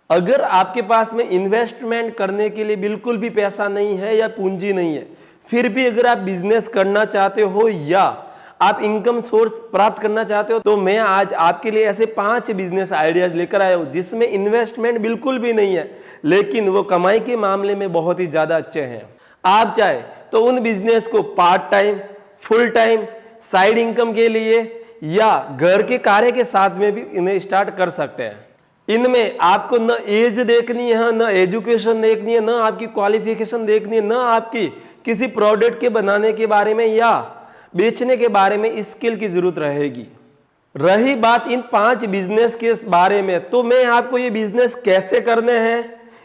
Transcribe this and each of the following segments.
अगर आपके पास में इन्वेस्टमेंट करने के लिए बिल्कुल भी पैसा नहीं है या पूंजी नहीं है, फिर भी अगर आप बिजनेस करना चाहते हो या आप इनकम सोर्स प्राप्त करना चाहते हो, तो मैं आज आपके लिए ऐसे 5 बिजनेस आइडियाज लेकर आया हूं जिसमें इन्वेस्टमेंट बिल्कुल भी नहीं है, लेकिन वो कमाई के मामले में बहुत ही ज्यादा अच्छे हैं। आप चाहे तो उन बिजनेस को part time, full time, side income के लिए या घर के कार्य के साथ में भी इन्हें स्टार्ट कर सकते हैं। इनमें आपको न एज देखनी है, न एजुकेशन देखनी है, न आपकी क्वालिफिकेशन देखनी है, न आपकी किसी प्रोडक्ट के बनाने के बारे में या बेचने के बारे में स्किल की जरूरत रहेगी। रही बात इन 5 बिजनेस के बारे में, तो मैं आपको ये बिजनेस कैसे करने हैं,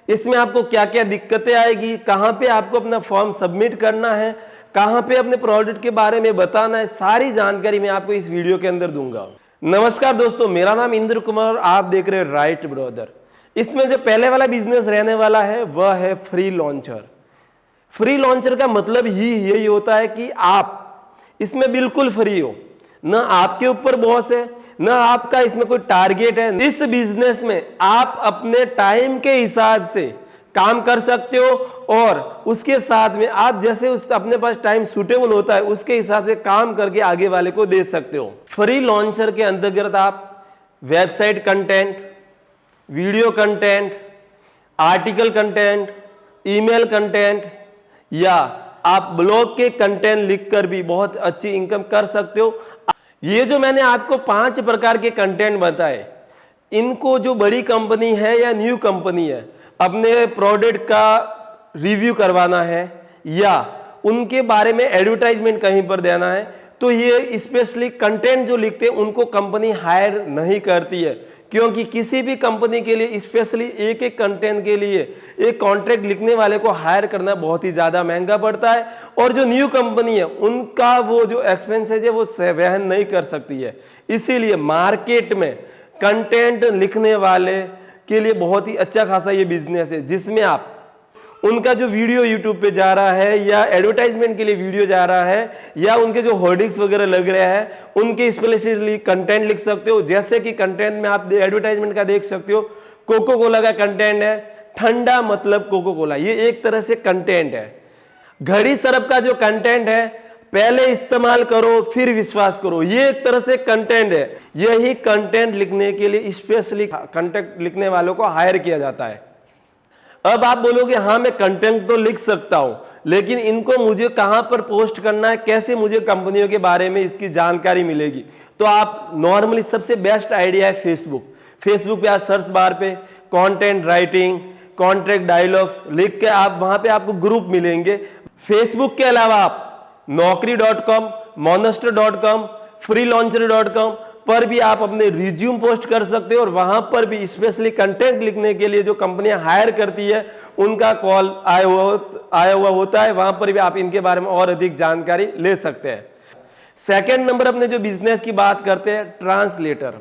इसमें आपको क्या क्या दिक्कतें आएगी, कहाँ पे आपको अपना फॉर्म सबमिट करना है, कहाँ पे अपने प्रोडक्ट के बारे में बताना है, सारी जानकारी मैं आपको इस वीडियो के अंदर दूंगा। नमस्कार दोस्तों, मेरा नाम इंद्र कुमार और आप देख रहे हैं राइट ब्रदर। इसमें जो पहले वाला बिजनेस रहने वाला है वह है फ्री लॉन्चर। फ्री लॉन्चर का मतलब ही यही होता है कि आप इसमें बिल्कुल फ्री हो, ना आपके ऊपर बॉस है, ना आपका इसमें कोई टारगेट है। इस बिजनेस में आप अपने टाइम के हिसाब से काम कर सकते हो और उसके साथ में आप जैसे उस अपने पास टाइम सूटेबल होता है उसके हिसाब से काम करके आगे वाले को दे सकते हो। फ्री लॉन्चर के अंतर्गत आप website content, video content, article content, email content या आप ब्लॉग के कंटेंट लिखकर भी बहुत अच्छी इनकम कर सकते हो। ये जो मैंने आपको 5 प्रकार के कंटेंट बताए, इनको जो बड़ी कंपनी है या न्यू कंपनी है अपने प्रोडक्ट का रिव्यू करवाना है या उनके बारे में एडवर्टाइजमेंट कहीं पर देना है, तो ये स्पेशली कंटेंट जो लिखते हैं उनको कंपनी हायर नहीं करती है, क्योंकि किसी भी कंपनी के लिए स्पेशली एक एक कंटेंट के लिए एक कॉन्ट्रैक्ट लिखने वाले को हायर करना बहुत ही ज्यादा महंगा पड़ता है और जो न्यू कंपनी है उनका वो जो एक्सपेंसेस है वो वहन नहीं कर सकती है। इसीलिए मार्केट में कंटेंट लिखने वाले के लिए बहुत ही अच्छा खासा ये बिजनेस है, जिसमें आप उनका जो वीडियो यूट्यूब पे जा रहा है या एडवर्टाइजमेंट के लिए वीडियो जा रहा है या उनके जो होर्डिंग्स वगैरह लग रहे हैं उनके स्पेशली कंटेंट लिख सकते हो। जैसे कि कंटेंट में आप एडवर्टाइजमेंट का देख सकते हो, कोको कोला का कंटेंट है, ठंडा मतलब कोको कोला, ये एक तरह से कंटेंट है। घड़ी सरफ का जो कंटेंट है, पहले इस्तेमाल करो फिर विश्वास करो, ये एक तरह से कंटेंट है। यही कंटेंट लिखने के लिए स्पेशली कंटेंट लिखने वालों को हायर किया जाता है। अब आप बोलोगे हाँ मैं कंटेंट तो लिख सकता हूं, लेकिन इनको मुझे कहां पर पोस्ट करना है, कैसे मुझे कंपनियों के बारे में इसकी जानकारी मिलेगी? तो आप नॉर्मली सबसे बेस्ट आइडिया है फेसबुक पे आप सर्च बार पे कंटेंट राइटिंग, कॉन्ट्रैक्ट डायलॉग्स लिख के आप वहां पे आपको ग्रुप मिलेंगे। फेसबुक के अलावा आप naukri.com, monster.com, freelancer.com पर भी आप अपने रिज्यूम पोस्ट कर सकते हो और वहां पर भी स्पेशली कंटेंट लिखने के लिए जो कंपनियां हायर करती है उनका कॉल आया हुआ होता है, वहां पर भी आप इनके बारे में और अधिक जानकारी ले सकते हैं। सेकंड नंबर अपने जो बिजनेस की बात करते हैं, ट्रांसलेटर।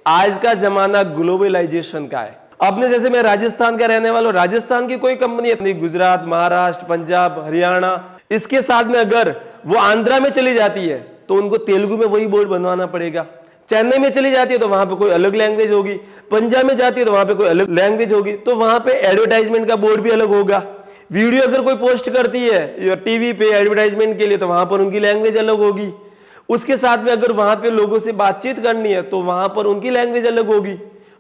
आज का जमाना ग्लोबलाइजेशन का है। अपने जैसे मैं राजस्थान का रहने वाला हूं, राजस्थान की कोई कंपनी है, गुजरात, महाराष्ट्र, पंजाब, हरियाणा, इसके साथ में अगर वो आंध्रा में चली जाती है तो उनको तेलुगु में वही बोर्ड बनवाना पड़ेगा। चेन्नई में चली जाती है तो वहां पे कोई अलग लैंग्वेज होगी, पंजाब में जाती है तो वहां पे कोई अलग लैंग्वेज होगी, तो वहां पे एडवर्टाइजमेंट का बोर्ड भी अलग होगा। वीडियो अगर कोई पोस्ट करती है टीवी पे एडवर्टाइजमेंट के लिए तो वहां पर उनकी लैंग्वेज अलग होगी। उसके साथ में अगर वहां पे लोगों से बातचीत करनी है तो वहां पर उनकी लैंग्वेज अलग होगी।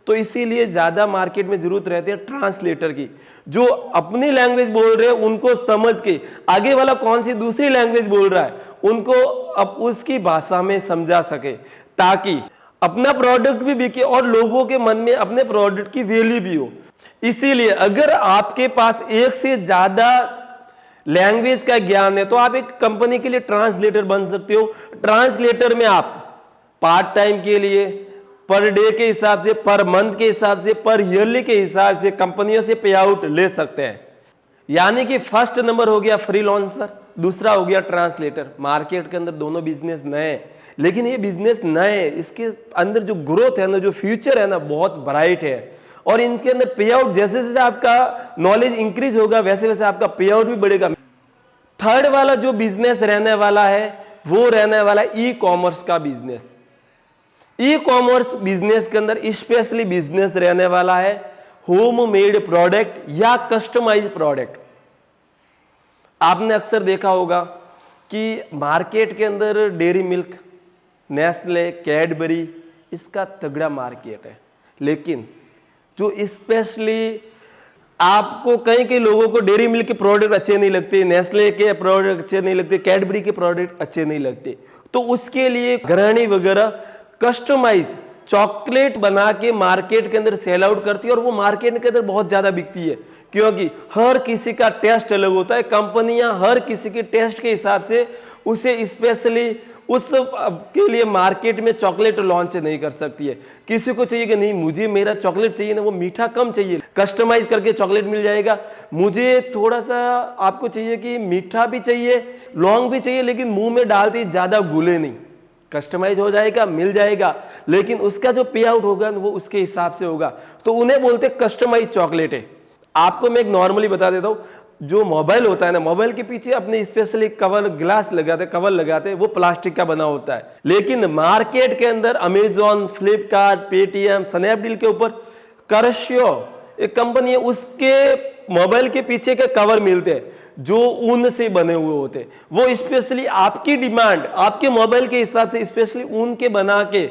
तो इसीलिए ज्यादा मार्केट में जरूरत रहती है ट्रांसलेटर की, जो अपनी लैंग्वेज बोल रहे हैं उनको समझ के आगे वाला कौन सी दूसरी लैंग्वेज बोल रहा है उनको अब उसकी भाषा में समझा सके, ताकि अपना प्रोडक्ट भी बिके और लोगों के मन में अपने प्रोडक्ट की वैल्यू भी हो। इसीलिए अगर आपके पास एक से ज्यादा लैंग्वेज का ज्ञान है तो आप एक कंपनी के लिए ट्रांसलेटर बन सकते हो। ट्रांसलेटर में आप पार्ट टाइम के लिए, पर डे के हिसाब से, पर मंथ के हिसाब से, पर ईयरली के हिसाब से कंपनियों से पे आउट ले सकते हैं। यानी कि फर्स्ट नंबर हो गया फ्रीलांसर, दूसरा हो गया ट्रांसलेटर। मार्केट के अंदर दोनों बिजनेस नए, लेकिन ये बिजनेस नए, इसके अंदर जो ग्रोथ है ना, जो फ्यूचर है ना, बहुत ब्राइट है और इनके अंदर पे आउट जैसे जैसे आपका नॉलेज इंक्रीज होगा वैसे वैसे आपका पे आउट भी बढ़ेगा। थर्ड वाला जो बिजनेस रहने वाला है वो रहने वाला ई कॉमर्स का बिजनेस। ई कॉमर्स बिजनेस के अंदर स्पेशली बिजनेस रहने वाला है होम मेड प्रोडक्ट या कस्टमाइज प्रोडक्ट। आपने अक्सर देखा होगा कि मार्केट के अंदर डेयरी मिल्क, नेस्ले, कैडबरी, इसका तगड़ा मार्केट है, लेकिन जो स्पेशली आपको कई कई लोगों को डेयरी मिल्क के प्रोडक्ट अच्छे नहीं लगते, नेस्ले के प्रोडक्ट अच्छे नहीं लगते, कैडबरी के प्रोडक्ट अच्छे नहीं लगते, तो उसके लिए गृहिणी वगैरह कस्टमाइज चॉकलेट बना के मार्केट के अंदर सेल आउट करती है, और वो मार्केट के अंदर बहुत ज्यादा बिकती है, क्योंकि हर किसी का टेस्ट अलग होता है। कंपनियां हर किसी के टेस्ट के हिसाब से उसे स्पेशली उस के लिए मार्केट में चॉकलेट लॉन्च नहीं कर सकती है। किसी को चाहिए कि नहीं मुझे मेरा चॉकलेट चाहिए ना वो मीठा कम चाहिए, कस्टमाइज करके चॉकलेट मिल जाएगा। मुझे थोड़ा सा आपको चाहिए कि मीठा भी चाहिए, लॉन्ग भी चाहिए, लेकिन मुंह में डालते ज्यादा घुले नहीं, कस्टमाइज हो जाएगा, मिल जाएगा, लेकिन उसका जो पे आउट होगा वो उसके हिसाब से होगा, तो उन्हें बोलते कस्टमाइज चॉकलेट है। आपको मैं एक नॉर्मली बता देता हूं, जो मोबाइल होता है ना, मोबाइल के पीछे अपने स्पेशली कवर ग्लास लगाते, कवर लगाते, वो प्लास्टिक का बना होता है, लेकिन मार्केट के अंदर अमेजॉन, फ्लिपकार्ट, पेटीएम, स्नैपडील के ऊपर करशियो एक कंपनी है, उसके मोबाइल के पीछे के कवर मिलते हैं जो ऊन से बने हुए होते हैं। वो स्पेशली आपकी डिमांड, आपके मोबाइल के हिसाब से स्पेशली ऊन के बना के,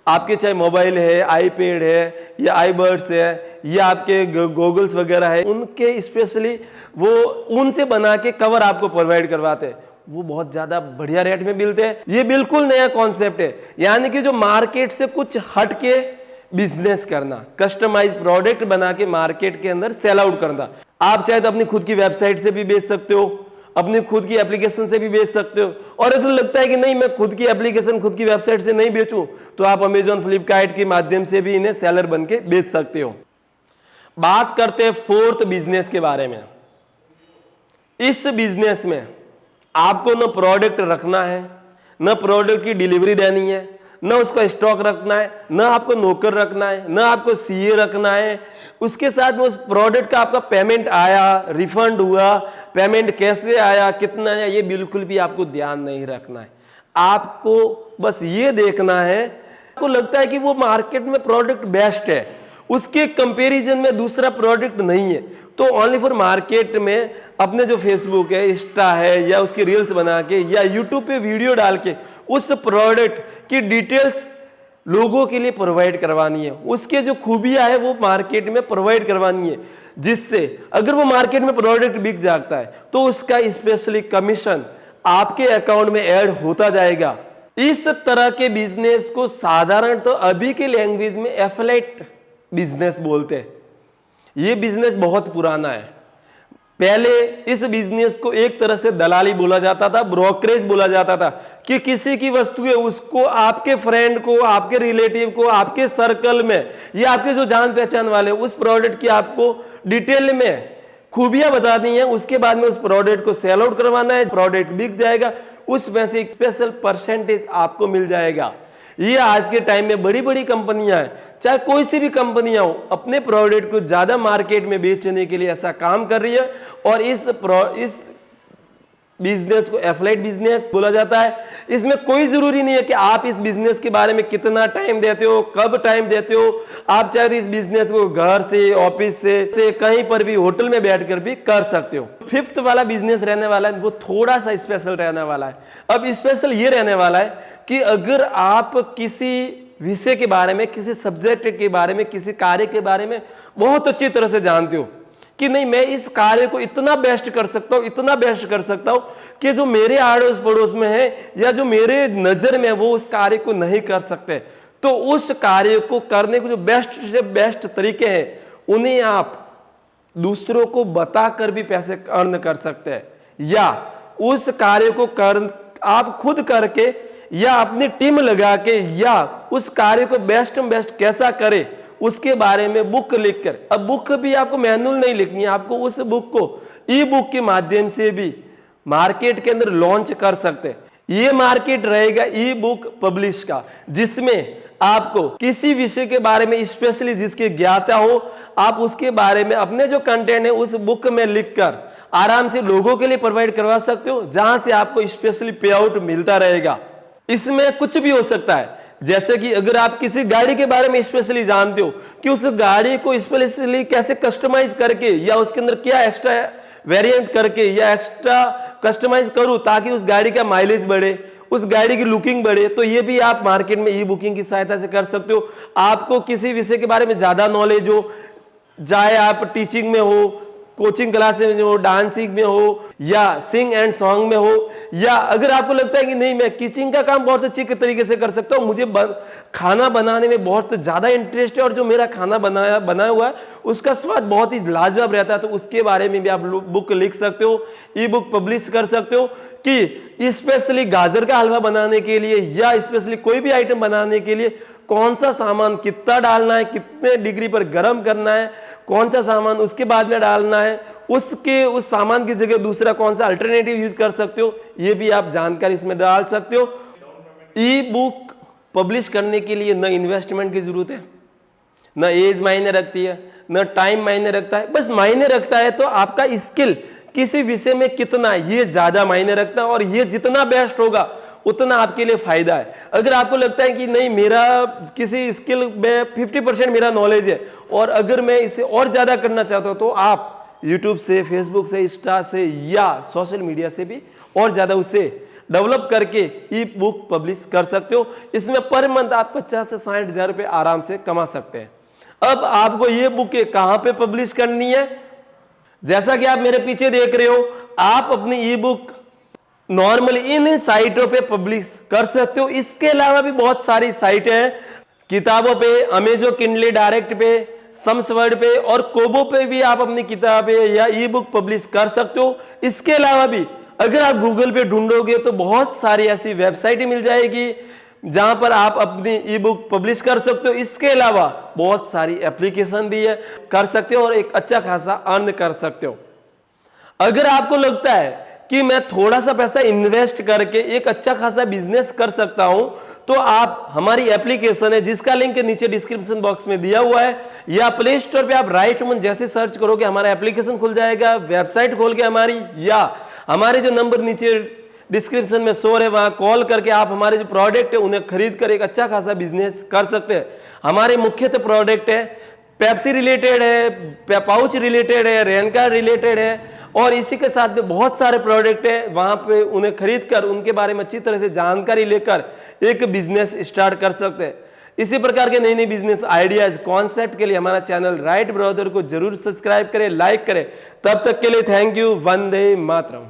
आपके चाहे मोबाइल है, आईपैड है या आईबर्ड्स है या आपके गॉगल्स वगैरह है, उनके स्पेशली वो ऊन से बना के कवर आपको प्रोवाइड करवाते हैं। वो बहुत ज्यादा बढ़िया रेट में मिलते हैं। ये बिल्कुल नया कॉन्सेप्ट है, यानी कि जो मार्केट से कुछ हट के बिजनेस करना, कस्टमाइज प्रोडक्ट बना के मार्केट के अंदर सेल आउट करना। आप चाहे तो अपनी खुद की वेबसाइट से भी बेच सकते हो, अपनी खुद की एप्लीकेशन से भी बेच सकते हो, और अगर लगता है कि नहीं मैं खुद की एप्लीकेशन, खुद की वेबसाइट से नहीं बेचूं, तो आप अमेजॉन, फ्लिपकार्ट के माध्यम से भी इन्हें सेलर बन के बेच सकते हो। बात करते हैं फोर्थ बिजनेस के बारे में। इस बिजनेस में आपको न प्रोडक्ट रखना है, न प्रोडक्ट की डिलीवरी देनी है, न उसका स्टॉक रखना है, न आपको नौकर रखना है, न आपको सीए रखना है। उसके साथ में उस प्रोडक्ट का आपका पेमेंट आया, रिफंड हुआ, पेमेंट कैसे आया, कितना आया, ये बिल्कुल भी आपको ध्यान नहीं रखना है। आपको बस ये देखना है, आपको लगता है कि वो मार्केट में प्रोडक्ट बेस्ट है, उसके कंपैरिजन में दूसरा प्रोडक्ट नहीं है, तो ओनली फॉर मार्केट में अपने जो फेसबुक है, इंस्टा है, या उसकी रील्स बना के या यूट्यूब पे वीडियो डाल के उस प्रोडक्ट की डिटेल्स लोगों के लिए प्रोवाइड करवानी है, उसके जो खूबियां है वो मार्केट में प्रोवाइड करवानी है, जिससे अगर वो मार्केट में प्रोडक्ट बिक जाता है तो उसका स्पेशली कमीशन आपके अकाउंट में ऐड होता जाएगा। इस तरह के बिजनेस को साधारण तो अभी के लैंग्वेज में एफिलिएट बिजनेस बोलते हैं। ये बिजनेस बहुत पुराना है। पहले इस बिजनेस को एक तरह से दलाली बोला जाता था, ब्रोकरेज बोला जाता था, कि किसी की वस्तु है उसको आपके फ्रेंड को, आपके रिलेटिव को, आपके सर्कल में या आपके जो जान पहचान वाले उस प्रोडक्ट की आपको डिटेल में खूबियां बतानी है, उसके बाद में उस प्रोडक्ट को सेल आउट करवाना है, प्रोडक्ट बिक जाएगा, उसमें से एक स्पेशल परसेंटेज आपको मिल जाएगा। ये आज के टाइम में बड़ी बड़ी कंपनियां हैं, चाहे कोई सी भी कंपनियां हो, अपने प्रोडक्ट को ज्यादा मार्केट में बेचने के लिए ऐसा काम कर रही है, और इस बिजनेस को एफिलिएट बिजनेस बोला जाता है। इसमें कोई जरूरी नहीं है कि आप इस बिजनेस के बारे में कितना टाइम देते हो, कब टाइम देते हो। आप चाहे तो इस बिजनेस को घर से, ऑफिस से कहीं पर भी, होटल में बैठकर भी कर सकते हो। फिफ्थ वाला बिजनेस रहने वाला है वो थोड़ा सा स्पेशल रहने वाला है। अब स्पेशल ये रहने वाला है कि अगर आप किसी विषय के बारे में, किसी सब्जेक्ट के बारे में, किसी कार्य के बारे में बहुत अच्छी तरह से जानते हो कि नहीं मैं इस कार्य को इतना बेस्ट कर सकता हूं, इतना बेस्ट कर सकता हूं कि जो मेरे आड़ोस पड़ोस में है या जो मेरे नजर में वो उस कार्य को नहीं कर सकते, तो उस कार्य को करने के जो बेस्ट से बेस्ट तरीके हैं उन्हें आप दूसरों को बताकर भी पैसे अर्न कर सकते हैं, या उस कार्य को आप खुद करके या अपनी टीम लगा के या उस कार्य को बेस्ट में बेस्ट कैसा करे उसके बारे में बुक लिखकर। अब बुक भी आपको मैनुअल नहीं लिखनी है, आपको उस बुक को ई बुक के माध्यम से भी मार्केट के अंदर लॉन्च कर सकते हैं। ये मार्केट रहेगा ई बुक पब्लिश का, जिसमें आपको किसी विषय के बारे में स्पेशली जिसकी ज्ञाता हो, आप उसके बारे में अपने जो कंटेंट है उस बुक में लिखकर आराम से लोगों के लिए प्रोवाइड करवा सकते हो, जहां से आपको स्पेशली पे आउट मिलता रहेगा। इसमें कुछ भी हो सकता है, जैसे कि अगर आप किसी गाड़ी के बारे में स्पेशली जानते हो कि उस गाड़ी को स्पेशली कैसे कस्टमाइज करके या उसके अंदर क्या एक्स्ट्रा वेरिएंट करके या एक्स्ट्रा कस्टमाइज करूं ताकि उस गाड़ी का माइलेज बढ़े, उस गाड़ी की लुकिंग बढ़े, तो ये भी आप मार्केट में ई बुकिंग की सहायता से कर सकते हो। आपको किसी विषय के बारे में ज्यादा नॉलेज हो, चाहे आप टीचिंग में हो, कोचिंग क्लासेस में हो, डांसिंग में हो या सिंग एंड सॉन्ग में हो, या अगर आपको लगता है कि नहीं मैं किचन का काम बहुत अच्छे तरीके से कर सकता हूं, मुझे खाना बनाने में बहुत ज्यादा इंटरेस्ट है और जो मेरा खाना बनाया हुआ है उसका स्वाद बहुत ही लाजवाब रहता है, तो उसके बारे में भी आप बुक लिख सकते हो, ई बुक पब्लिश कर सकते हो कि स्पेशली गाजर का हलवा बनाने के लिए या स्पेशली कोई भी आइटम बनाने के लिए कौन सा सामान कितना डालना है, कितने डिग्री पर गर्म करना है, कौन सा सामान उसके बाद में डालना है, उस सामान की जगह दूसरा कौन सा अल्टरनेटिव यूज कर सकते हो, ये भी आप जानकारी इसमें डाल सकते हो। ई बुक पब्लिश करने के लिए न इन्वेस्टमेंट की जरूरत है, न एज मायने रखती है, न टाइम मायने रखता है, बस मायने रखता है तो आपका स्किल किसी विषय में कितना, ये ज्यादा मायने रखता है और ये जितना बेस्ट होगा उतना आपके लिए फायदा है। अगर आपको लगता है कि नहीं मेरा किसी स्किल में 50% मेरा नॉलेज है और अगर मैं इसे और ज्यादा करना चाहता हूं तो आप यूट्यूब से, फेसबुक से, इंस्टा से या सोशल मीडिया से भी और ज्यादा उसे डेवलप करके ई बुक पब्लिश कर सकते हो। इसमें पर मंथ आप 50 से 60 हजार रुपए आराम से कमा सकते हैं। अब आपको ये बुक कहां पे पब्लिश करनी है, जैसा कि आप मेरे पीछे देख रहे हो, आप अपनी ई बुक नॉर्मली इन साइटों पे पब्लिश कर सकते हो। इसके अलावा भी बहुत सारी साइटें हैं, किताबों पे, अमेजो किंडली डायरेक्ट पे, सम्सवर्ड पे और कोबो पे भी आप अपनी किताबें या ई बुक पब्लिश कर सकते हो। इसके अलावा भी अगर आप गूगल पे ढूंढोगे तो बहुत सारी ऐसी वेबसाइटें मिल जाएगी जहां पर आप अपनी ई बुक पब्लिश कर सकते हो। इसके अलावा बहुत सारी एप्लीकेशन भी है, कर सकते हो और एक अच्छा खासा अर्न कर सकते हो। अगर आपको लगता है कि मैं थोड़ा सा पैसा इन्वेस्ट करके एक अच्छा खासा बिजनेस कर सकता हूं, तो आप हमारी एप्लीकेशन है जिसका लिंक नीचे डिस्क्रिप्शन बॉक्स में दिया हुआ है, या प्ले स्टोर पे आप राइट मन जैसे सर्च करोगे हमारा एप्लीकेशन खुल जाएगा, वेबसाइट खोल के हमारी, या हमारे जो नंबर नीचे डिस्क्रिप्शन में शो है वहां कॉल करके आप हमारे जो प्रोडक्ट है उन्हें खरीद कर एक अच्छा खासा बिजनेस कर सकते हैं। हमारे मुख्यतः प्रोडक्ट है पेप्सी रिलेटेड है, पाउच रिलेटेड है, रेनका रिलेटेड है और इसी के साथ में बहुत सारे प्रोडक्ट है, वहां पे उन्हें खरीद कर उनके बारे में अच्छी तरह से जानकारी लेकर एक बिजनेस स्टार्ट कर सकते हैं। इसी प्रकार के नई नई बिजनेस आइडियाज कॉन्सेप्ट के लिए हमारा चैनल राइट ब्रदर को जरूर सब्सक्राइब करें, लाइक करें। तब तक के लिए थैंक यू। वंदे मातरम।